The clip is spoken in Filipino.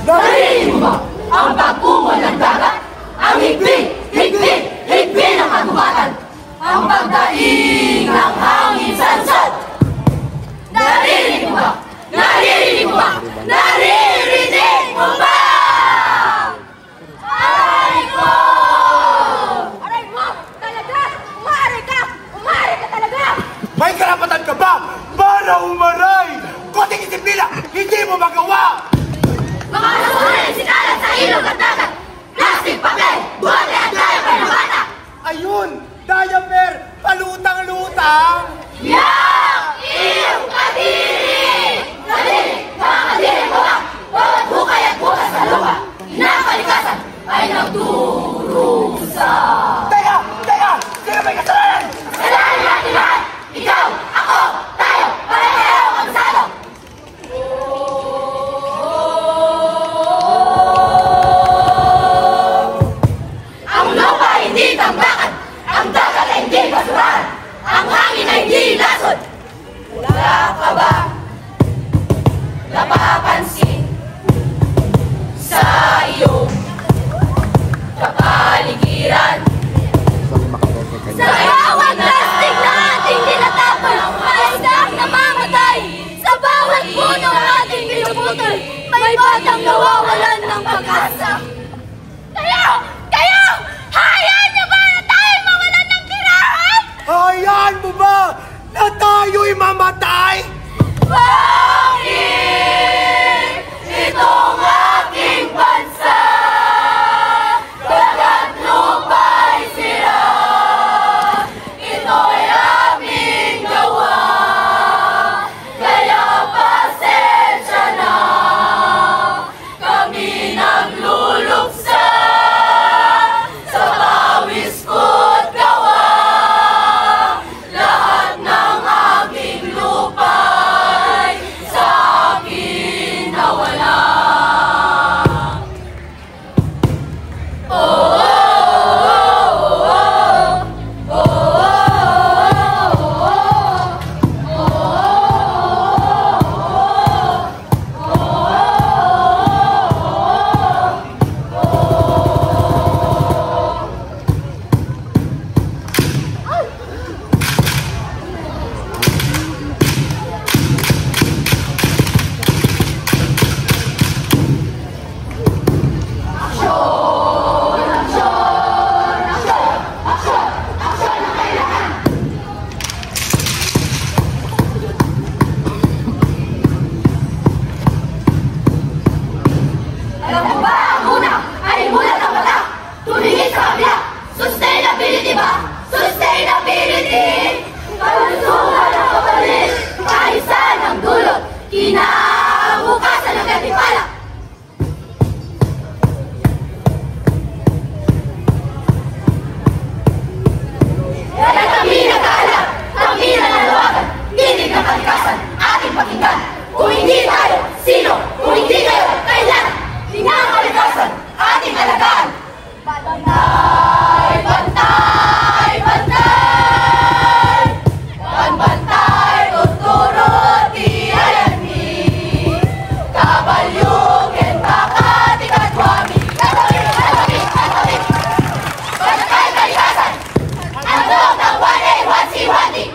Narinig mo ba ang pagpungon ng dagat? Ang higpit ng kagubatan? Ang pagdaing ng hangin sa lungsod? Narinig mo ba? Naririnig mo ba? Naririnig mo ba? Aray ko! Aray mo! Talaga! Umaaray ka talaga! May karapatan ka ba para umaray? Konting disiplina, hindi mo magawa! Mga nasunan ang sinalan sa ilog at dagat! Plastic, papel, bote at diaper ng bata! Ayun! Diaper! Palutang-lutang! Yak! Iyong kadiri! Kadiri! Mga kadiri mo ba? Bawat hukay at butas sa lupa, inakalikasan ay nagdurusa! Teka! Sino may kasalanan? Kasalanan natin lahat! Ikaw, ako, tayo, pare-pareho kabisado! Ang lupa ay hindi tambakan, ang dagat ay hindi basurahan, ang hangin ay hindi lasod. Wala ka ba napapansin sa iyong kapaligiran? Sa bawat plastic na ating tinatapon, may isang namamatay. Sa bawat puno ating pinuputol, may batang nawawalan ng pag-asa. Kayo! Hayaan niyo ba na tayo mawalan ng tirahan? Hayaan mo ba na tayo'y mamatay? Bakit itong ating bansa dagat lupa'y sira? Ito'y aming gawa, kaya pasensya na. Kami nagluluksa sa pawis ko't gawa. Lahat ng aming lupa'y sa akin nawala. Alam mo ba, ang una ay mulat ng mata. Tumingin sa kabila. Sustainability ba? Sustainability! Kalusugan ang kapalit. Kaayusan ang dulot. Kinabukasan ng gantimpala. Kaya kami nag-aalap. Kami nananawagan. Tinig ng kalikasan. Ating pakinggan. Kung hindi tayo, sino? Kung hindi kayo, kailan? Kalikasan, ating alagaan. Bantay, bantay, bantay. Bantay, tuturo, tiyayani. Kabalyugin, Makati, Katwami. Katwami. Bantay, kalikasan. Ang loob ng 1A, 1C, 1D.